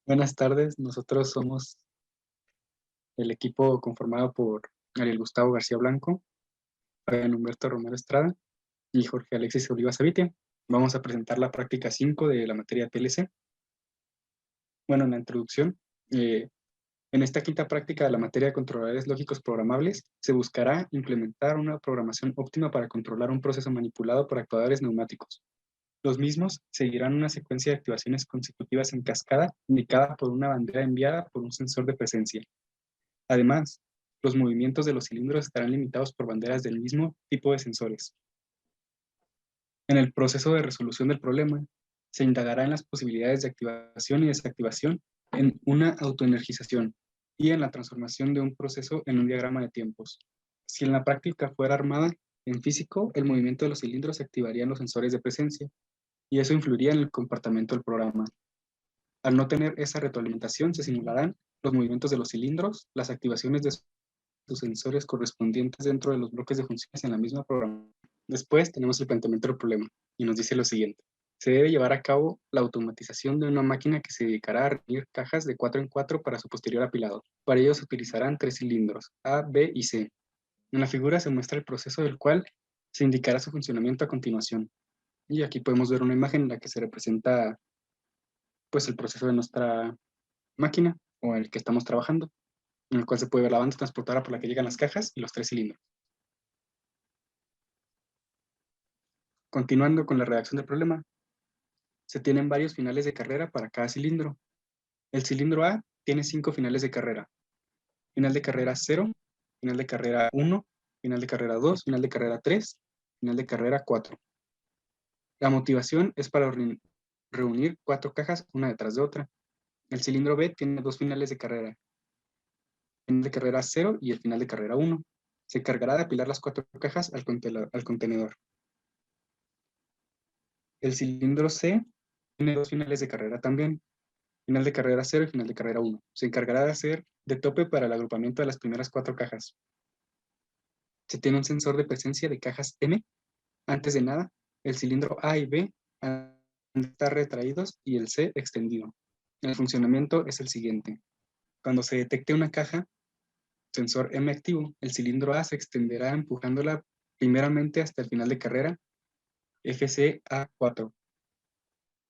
Buenas tardes, nosotros somos el equipo conformado por Ariel Gustavo García Blanco, Fabián Humberto Romero Estrada y Jorge Alexis Oliva Sabitia. Vamos a presentar la práctica 5 de la materia PLC. Bueno, en la introducción, en esta quinta práctica de la materia de controladores lógicos programables, se buscará implementar una programación óptima para controlar un proceso manipulado por actuadores neumáticos. Los mismos seguirán una secuencia de activaciones consecutivas en cascada indicada por una bandera enviada por un sensor de presencia. Además, los movimientos de los cilindros estarán limitados por banderas del mismo tipo de sensores. En el proceso de resolución del problema, se indagará en las posibilidades de activación y desactivación en una autoenergización y en la transformación de un proceso en un diagrama de tiempos. Si en la práctica fuera armada en físico, el movimiento de los cilindros activaría los sensores de presencia y eso influiría en el comportamiento del programa. Al no tener esa retroalimentación, se simularán los movimientos de los cilindros, las activaciones de sus sensores correspondientes dentro de los bloques de funciones en la misma programación. Después tenemos el planteamiento del problema y nos dice lo siguiente. Se debe llevar a cabo la automatización de una máquina que se dedicará a reunir cajas de 4 en 4 para su posterior apilado. Para ello se utilizarán 3 cilindros, A, B y C. En la figura se muestra el proceso del cual se indicará su funcionamiento a continuación. Y aquí podemos ver una imagen en la que se representa pues, el proceso de nuestra máquina o el que estamos trabajando, en el cual se puede ver la banda transportadora por la que llegan las cajas y los 3 cilindros. Continuando con la redacción del problema, se tienen varios finales de carrera para cada cilindro. El cilindro A tiene 5 finales de carrera. Final de carrera 0, final de carrera 1, final de carrera 2, final de carrera 3, final de carrera 4. La motivación es para reunir 4 cajas una detrás de otra. El cilindro B tiene 2 finales de carrera. Final de carrera 0 y el final de carrera 1. Se encargará de apilar las 4 cajas al contenedor. El cilindro C tiene 2 finales de carrera también. Final de carrera 0 y final de carrera 1. Se encargará de hacer de tope para el agrupamiento de las primeras 4 cajas. Se tiene un sensor de presencia de cajas M. Antes de nada, el cilindro A y B han de estar retraídos y el C extendido. El funcionamiento es el siguiente. Cuando se detecte una caja, sensor M activo, el cilindro A se extenderá empujándola primeramente hasta el final de carrera FCA4.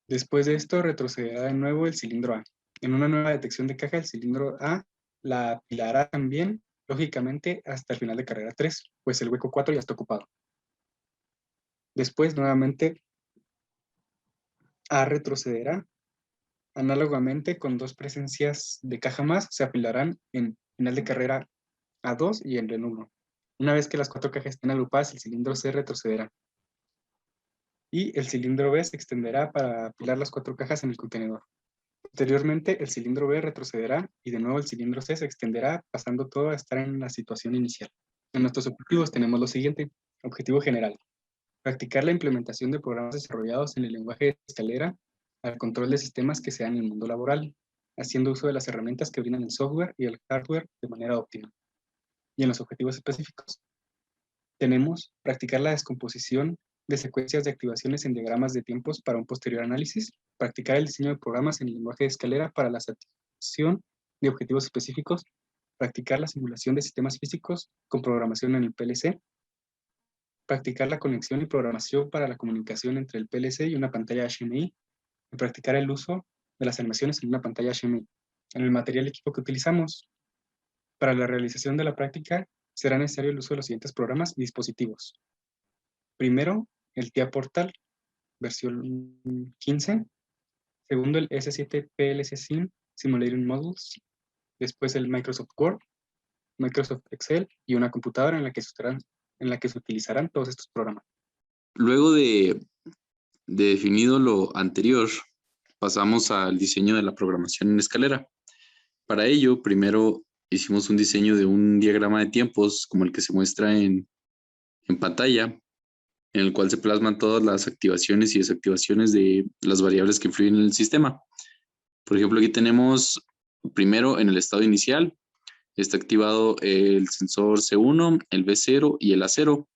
Después de esto retrocederá de nuevo el cilindro A. En una nueva detección de caja, el cilindro A la apilará también, lógicamente, hasta el final de carrera 3, pues el hueco 4 ya está ocupado. Después, nuevamente, A retrocederá. Análogamente, con 2 presencias de caja más, se apilarán en final de carrera A2 y en el 1. Una vez que las 4 cajas estén agrupadas, el cilindro C retrocederá. Y el cilindro B se extenderá para apilar las 4 cajas en el contenedor. Posteriormente, el cilindro B retrocederá y de nuevo el cilindro C se extenderá, pasando todo a estar en la situación inicial. En nuestros objetivos tenemos lo siguiente. Objetivo general. Practicar la implementación de programas desarrollados en el lenguaje de escalera al control de sistemas que sean en el mundo laboral, haciendo uso de las herramientas que brindan el software y el hardware de manera óptima. Y en los objetivos específicos, tenemos practicar la descomposición de secuencias de activaciones en diagramas de tiempos para un posterior análisis, practicar el diseño de programas en el lenguaje de escalera para la satisfacción de objetivos específicos, practicar la simulación de sistemas físicos con programación en el PLC, practicar la conexión y programación para la comunicación entre el PLC y una pantalla HMI, y practicar el uso de las animaciones en una pantalla HMI. En el material equipo que utilizamos para la realización de la práctica será necesario el uso de los siguientes programas y dispositivos. Primero, el TIA Portal, versión 15. Segundo, el S7 PLC Sim Simulating Modules. Después el Microsoft Word, Microsoft Excel y una computadora en la que se utilizarán todos estos programas. Luego de definido lo anterior, pasamos al diseño de la programación en escalera. Para ello, primero hicimos un diseño de un diagrama de tiempos como el que se muestra en pantalla, en el cual se plasman todas las activaciones y desactivaciones de las variables que influyen en el sistema. Por ejemplo, aquí tenemos primero en el estado inicial, está activado el sensor C1, el B0 y el A0,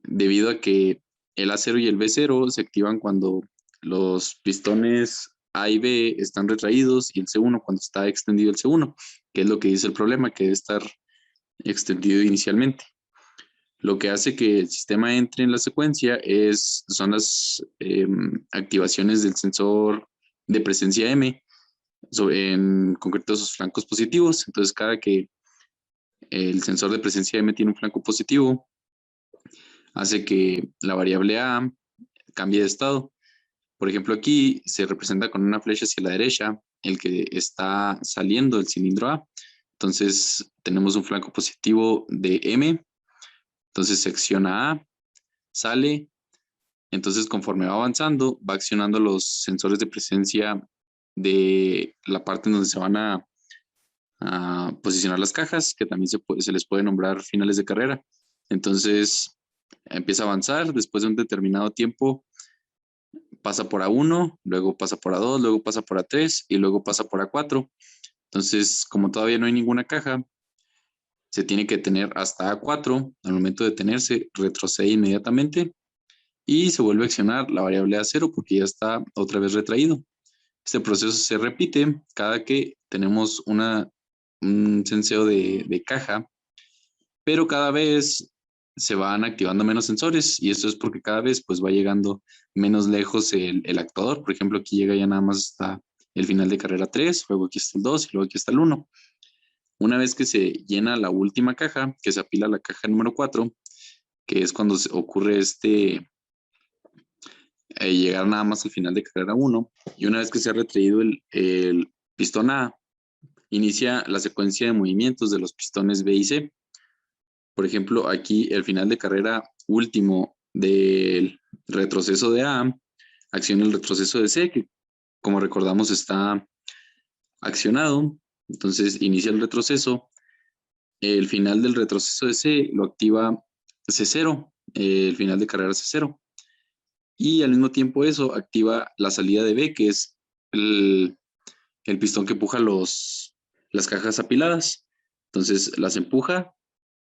debido a que el A0 y el B0 se activan cuando los pistones A y B están retraídos y el C1 cuando está extendido el C1, que es lo que dice el problema, que debe estar extendido inicialmente. Lo que hace que el sistema entre en la secuencia son las activaciones del sensor de presencia M, en concreto sus flancos positivos. Entonces, cada que el sensor de presencia M tiene un flanco positivo, hace que la variable A cambie de estado. Por ejemplo, aquí se representa con una flecha hacia la derecha el que está saliendo del cilindro A. Entonces, tenemos un flanco positivo de M. Entonces, se acciona A, sale. Entonces, conforme va avanzando, va accionando los sensores de presencia de la parte en donde se van a posicionar las cajas, que también se les puede nombrar finales de carrera. Entonces, empieza a avanzar. Después de un determinado tiempo, pasa por A1, luego pasa por A2, luego pasa por A3 y luego pasa por A4. Entonces, como todavía no hay ninguna caja, se tiene que detener hasta A4. Al momento de detenerse, retrocede inmediatamente y se vuelve a accionar la variable A0 porque ya está otra vez retraído. Este proceso se repite cada que tenemos un senseo de caja, pero cada vez se van activando menos sensores y esto es porque cada vez pues va llegando menos lejos el actuador. Por ejemplo, aquí llega ya nada más hasta el final de carrera 3, luego aquí está el 2 y luego aquí está el 1. Una vez que se llena la última caja, que se apila la caja número 4, que es cuando ocurre llegar nada más al final de carrera 1, y una vez que se ha retraído el pistón A, inicia la secuencia de movimientos de los pistones B y C. Por ejemplo, aquí el final de carrera último del retroceso de A acciona el retroceso de C, que como recordamos está accionado. Entonces inicia el retroceso. El final del retroceso de C lo activa C0, el final de carrera C0. Y al mismo tiempo eso activa la salida de B, que es el pistón que empuja las cajas apiladas. Entonces las empuja,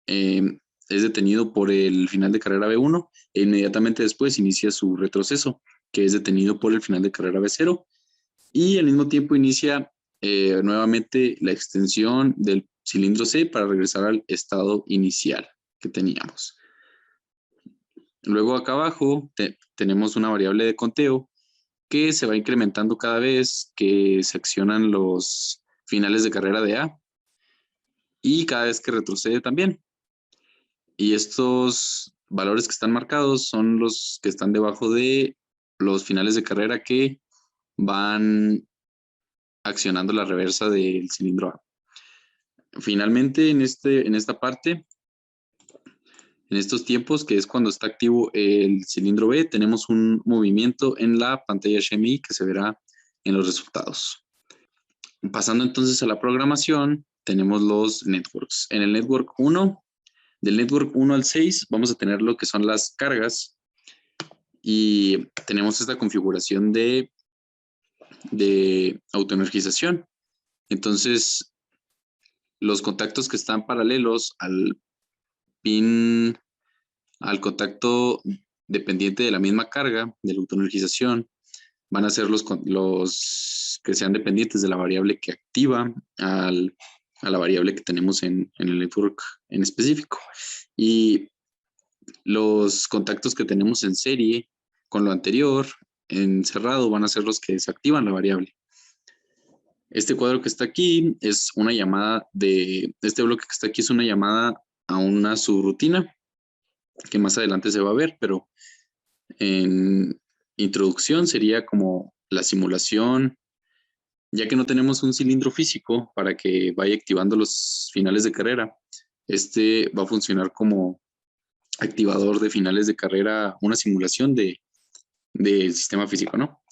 es detenido por el final de carrera B1 e inmediatamente después inicia su retroceso, que es detenido por el final de carrera B0 y al mismo tiempo inicia nuevamente la extensión del cilindro C para regresar al estado inicial que teníamos. Luego acá abajo tenemos una variable de conteo que se va incrementando cada vez que se accionan los finales de carrera de A y cada vez que retrocede también. Y estos valores que están marcados son los que están debajo de los finales de carrera que van accionando la reversa del cilindro A. Finalmente, en esta parte, en estos tiempos, que es cuando está activo el cilindro B, tenemos un movimiento en la pantalla HMI que se verá en los resultados. Pasando entonces a la programación, tenemos los networks. En el network 1, del network 1 al 6, vamos a tener lo que son las cargas y tenemos esta configuración de autoenergización. Entonces, los contactos que están paralelos al contacto dependiente de la misma carga de la autoenergización van a ser los que sean dependientes de la variable que activa a la variable que tenemos en el network en específico. Y los contactos que tenemos en serie con lo anterior, en cerrado, van a ser los que desactivan la variable. Este cuadro que está aquí es una llamada este bloque que está aquí es una llamada a una subrutina que más adelante se va a ver, pero en introducción sería como la simulación, ya que no tenemos un cilindro físico para que vaya activando los finales de carrera. Este va a funcionar como activador de finales de carrera, una simulación del sistema físico, ¿no?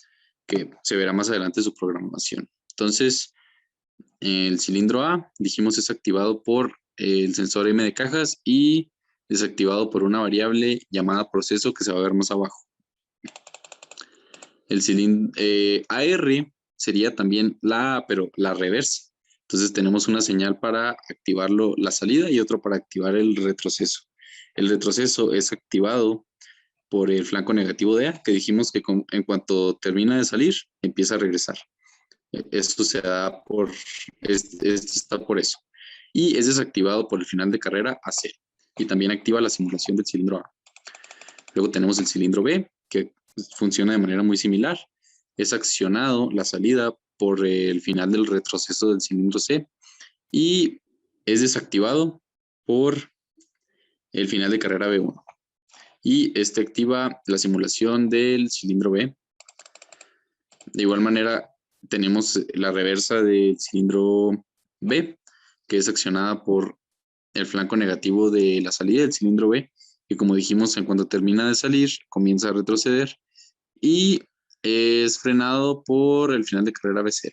Que se verá más adelante su programación. Entonces, el cilindro A, dijimos, es activado por el sensor M de cajas y desactivado por una variable llamada proceso que se va a ver más abajo. El cilindro AR sería también pero la reversa. Entonces tenemos una señal para activar la salida y otro para activar el retroceso. El retroceso es activado por el flanco negativo de A, que dijimos que en cuanto termina de salir, empieza a regresar. Esto se da esto está por eso. Y es desactivado por el final de carrera a cero. Y también activa la simulación del cilindro A. Luego tenemos el cilindro B, que funciona de manera muy similar. Es accionado la salida por el final del retroceso del cilindro C y es desactivado por el final de carrera B1. Y este activa la simulación del cilindro B. De igual manera, tenemos la reversa del cilindro B, que es accionada por el flanco negativo de la salida del cilindro B, que como dijimos, en cuanto termina de salir, comienza a retroceder y es frenado por el final de carrera B0.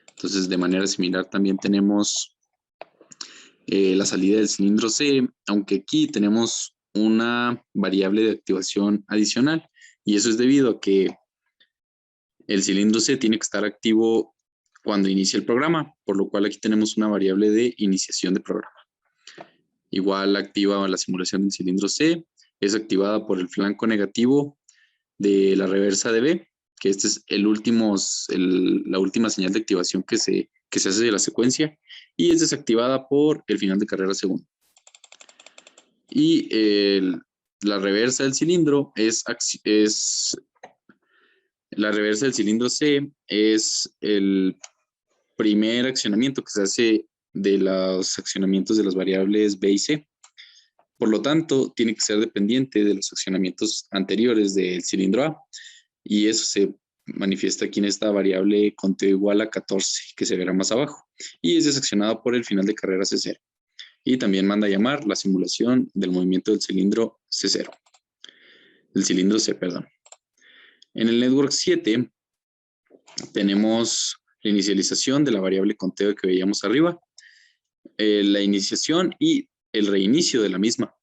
Entonces, de manera similar también tenemos la salida del cilindro C, aunque aquí tenemos una variable de activación adicional, y eso es debido a que el cilindro C tiene que estar activo cuando inicia el programa, por lo cual aquí tenemos una variable de iniciación de programa. Igual activa la simulación del cilindro C, es activada por el flanco negativo de la reversa de B, que este es la última señal de activación que se hace de la secuencia, y es desactivada por el final de carrera segundo. Y la reversa del cilindro la reversa del cilindro C es el primer accionamiento que se hace de los accionamientos de las variables B y C. Por lo tanto, tiene que ser dependiente de los accionamientos anteriores del cilindro A. Y eso se manifiesta aquí en esta variable conteo igual a 14, que se verá más abajo. Y es desaccionado por el final de carrera C0. Y también manda a llamar la simulación del movimiento del cilindro C0. Del cilindro C, perdón. En el network 7 tenemos la inicialización de la variable conteo que veíamos arriba, la iniciación y el reinicio de la misma.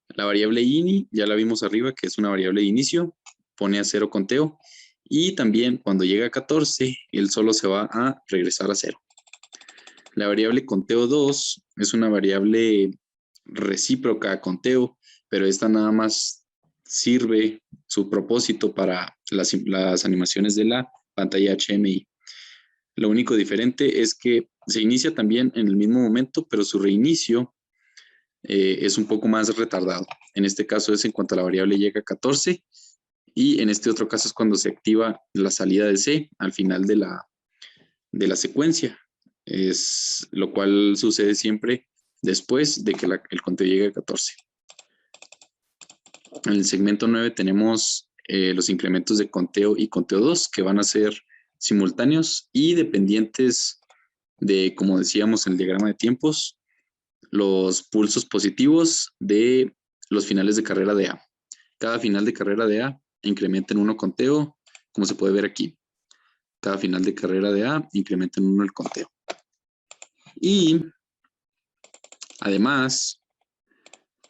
La variable ini ya la vimos arriba, que es una variable de inicio, pone a 0 conteo, y también cuando llega a 14, él solo se va a regresar a 0. La variable conteo 2 es una variable recíproca a conteo, pero esta nada más sirve su propósito para las animaciones de la pantalla HMI. Lo único diferente es que se inicia también en el mismo momento, pero su reinicio es un poco más retardado. En este caso es en cuanto la variable llega a 14 y en este otro caso es cuando se activa la salida de C al final de la secuencia, lo cual sucede siempre después de que el conteo llegue a 14. En el segmento 9 tenemos los incrementos de conteo y conteo 2 que van a ser simultáneos y dependientes de, como decíamos en el diagrama de tiempos, los pulsos positivos de los finales de carrera de A. Cada final de carrera de A incrementa en 1 conteo, como se puede ver aquí. Cada final de carrera de A incrementa en 1 el conteo. Y además,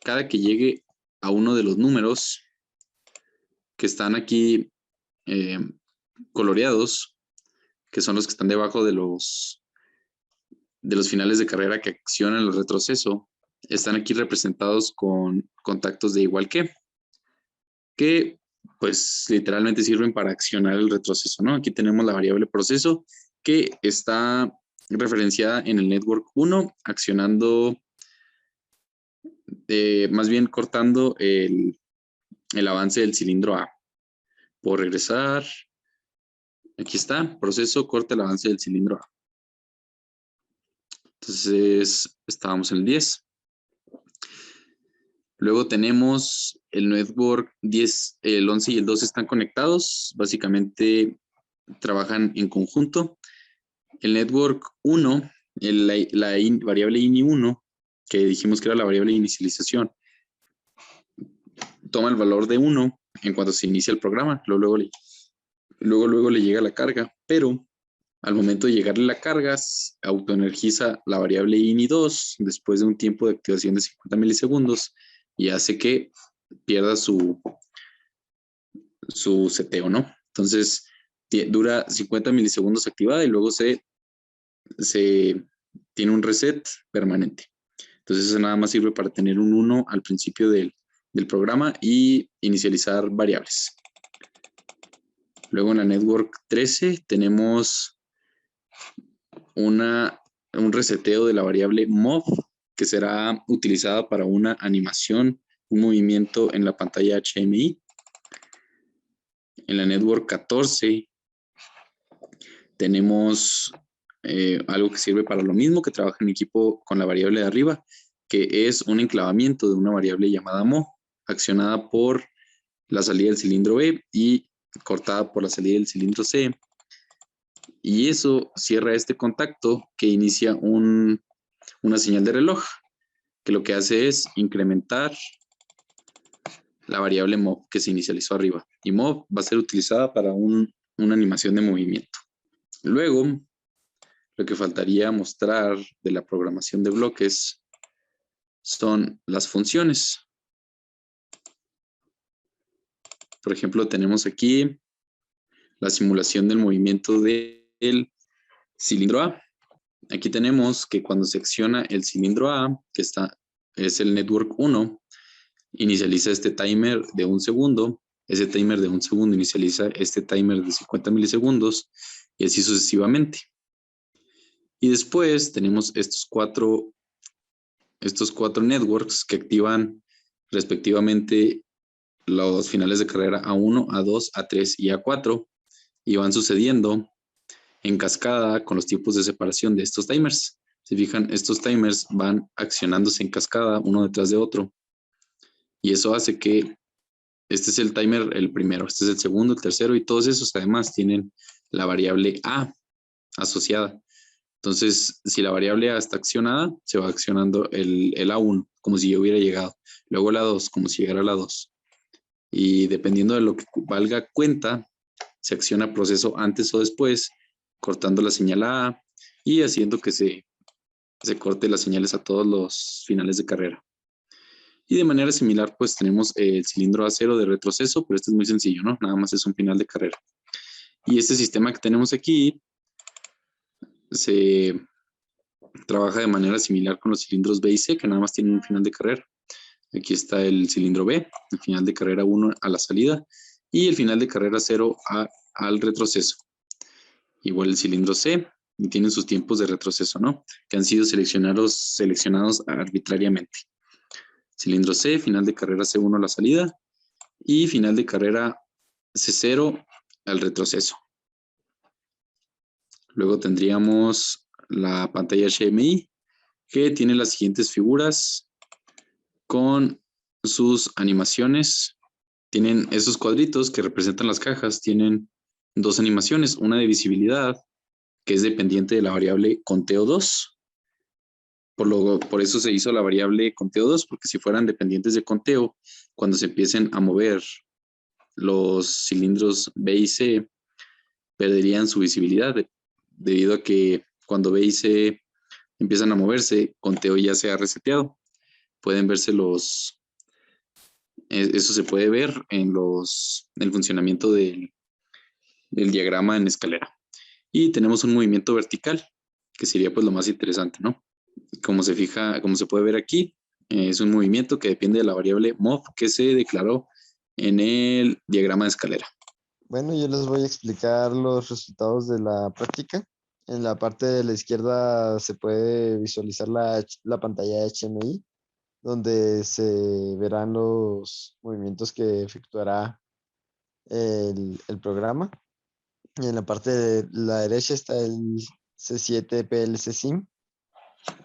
cada que llegue a uno de los números que están aquí coloreados, que son los que están debajo de los finales de carrera que accionan el retroceso, están aquí representados con contactos de igual que pues literalmente sirven para accionar el retroceso, ¿no? Aquí tenemos la variable proceso que está referenciada en el network 1, accionando, más bien cortando el avance del cilindro A. Puedo regresar. Aquí está, proceso corta el avance del cilindro A. Entonces, estábamos en el 10. Luego tenemos el network 10, el 11 y el 12 están conectados. Básicamente trabajan en conjunto. El network 1, la variable ini1, que dijimos que era la variable de inicialización, toma el valor de 1 en cuanto se inicia el programa. Luego le llega la carga, pero al momento de llegarle la carga, autoenergiza la variable ini2 después de un tiempo de activación de 50 milisegundos y hace que pierda su seteo, ¿no? Entonces, dura 50 milisegundos activada y luego se tiene un reset permanente. Entonces, eso nada más sirve para tener un 1 al principio del del programa y inicializar variables. Luego en la network 13 tenemos un reseteo de la variable mov que será utilizada para una animación, un movimiento en la pantalla HMI. En la network 14 tenemos algo que sirve para lo mismo, que trabaja en equipo con la variable de arriba, que es un enclavamiento de una variable llamada mo, accionada por la salida del cilindro B y cortada por la salida del cilindro C. Y eso cierra este contacto que inicia una señal de reloj, que lo que hace es incrementar la variable mob que se inicializó arriba. Y mob va a ser utilizada para una animación de movimiento. Luego, lo que faltaría mostrar de la programación de bloques son las funciones. Por ejemplo, tenemos aquí la simulación del movimiento del cilindro A. Aquí tenemos que cuando se acciona el cilindro A, que es el network 1, inicializa este timer de 1 segundo. Ese timer de 1 segundo inicializa este timer de 50 milisegundos y así sucesivamente. Y después tenemos estos cuatro networks que activan respectivamente los finales de carrera A1, A2, A3 y A4 y van sucediendo en cascada con los tiempos de separación de estos timers. Si fijan, estos timers van accionándose en cascada uno detrás de otro y eso hace que este es el timer, el primero, este es el segundo, el tercero y todos esos además tienen la variable A asociada. Entonces, si la variable A está accionada, se va accionando el A1 como si yo hubiera llegado. Luego la 2 como si llegara a la 2. Y dependiendo de lo que valga cuenta, se acciona proceso antes o después, cortando la señal A y haciendo que se corte las señales a todos los finales de carrera. Y de manera similar, pues tenemos el cilindro A0 de retroceso, pero este es muy sencillo, ¿no? Nada más es un final de carrera. Y este sistema que tenemos aquí se trabaja de manera similar con los cilindros B y C, que nada más tienen un final de carrera. Aquí está el cilindro B, el final de carrera 1 a la salida y el final de carrera 0 al retroceso. Igual el cilindro C, y tienen sus tiempos de retroceso, ¿no? Que han sido seleccionados arbitrariamente. Cilindro C, final de carrera C1 a la salida y final de carrera C0 al retroceso. Luego tendríamos la pantalla HMI que tiene las siguientes figuras con sus animaciones. Tienen esos cuadritos que representan las cajas, tienen dos animaciones, una de visibilidad que es dependiente de la variable conteo 2. Por eso se hizo la variable conteo 2, porque si fueran dependientes de conteo, cuando se empiecen a mover los cilindros B y C, perderían su visibilidad debido a que cuando B y C empiezan a moverse, conteo ya se ha reseteado. Pueden verse eso se puede ver en el funcionamiento del diagrama en escalera. Y tenemos un movimiento vertical, que sería pues lo más interesante, ¿no? Como se puede ver aquí, es un movimiento que depende de la variable mov que se declaró en el diagrama de escalera. Bueno, yo les voy a explicar los resultados de la práctica. En la parte de la izquierda se puede visualizar la pantalla HMI, donde se verán los movimientos que efectuará el programa. Y en la parte de la derecha está el C7 PLC SIM,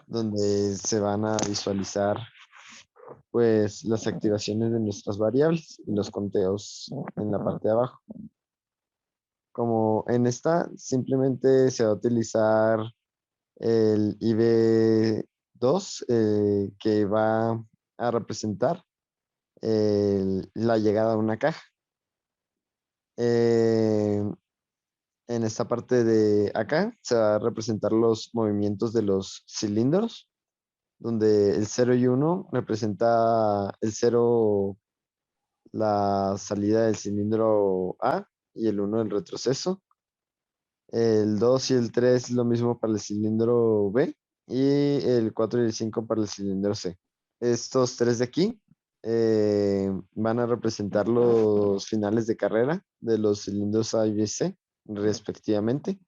donde se van a visualizar pues las activaciones de nuestras variables y los conteos en la parte de abajo. Como en esta, simplemente se va a utilizar el IB2 que va a representar la llegada a una caja. En esta parte de acá se va a representar los movimientos de los cilindros, donde el 0 y 1 representa el 0 la salida del cilindro A y el 1 el retroceso. El 2 y el 3 lo mismo para el cilindro B y el 4 y el 5 para el cilindro C. Estos tres de aquí van a representar los finales de carrera de los cilindros A y B, C, respectivamente.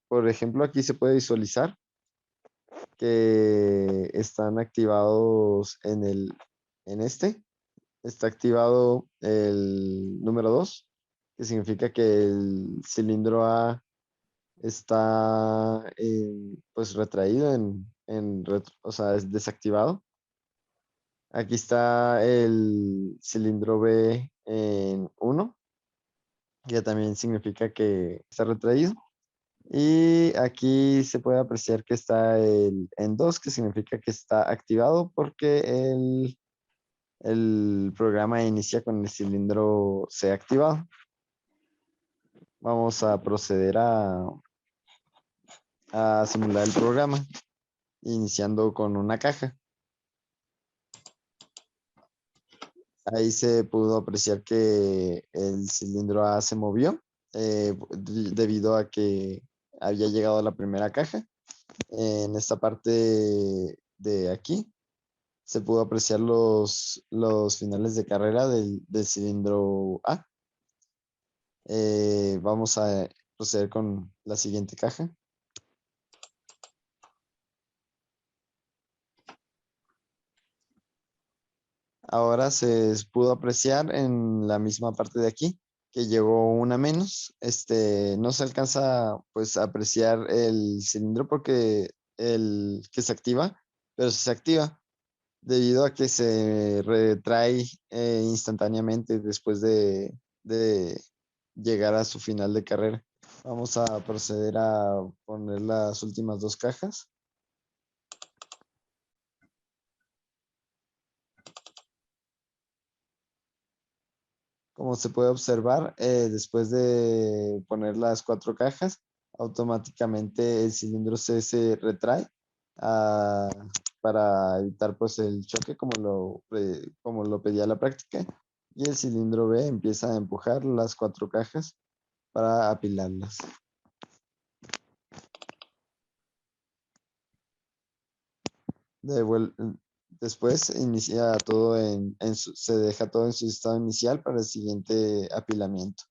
Por ejemplo, aquí se puede visualizar que están activados en este. Está activado el número 2, que significa que el cilindro A está pues retraído o sea, es desactivado. Aquí está el cilindro B en 1, que también significa que está retraído. Y aquí se puede apreciar que está el en 2, que significa que está activado porque el programa inicia con el cilindro C activado. Vamos a proceder a simular el programa, iniciando con una caja. Ahí se pudo apreciar que el cilindro A se movió debido a que había llegado a la primera caja. En esta parte de aquí se pudo apreciar los finales de carrera del cilindro A. Vamos a proceder con la siguiente caja. Ahora se pudo apreciar en la misma parte de aquí que llegó una menos. No se alcanza pues a apreciar el cilindro porque el que se activa, pero sí se activa debido a que se retrae instantáneamente después de llegar a su final de carrera. Vamos a proceder a poner las últimas dos cajas. Como se puede observar, después de poner las 4 cajas, automáticamente el cilindro C se retrae ah, para evitar pues, el choque como lo pedía la práctica. Y el cilindro B empieza a empujar las 4 cajas para apilarlas. Devuel- Después inicia todo se deja todo en su estado inicial para el siguiente apilamiento.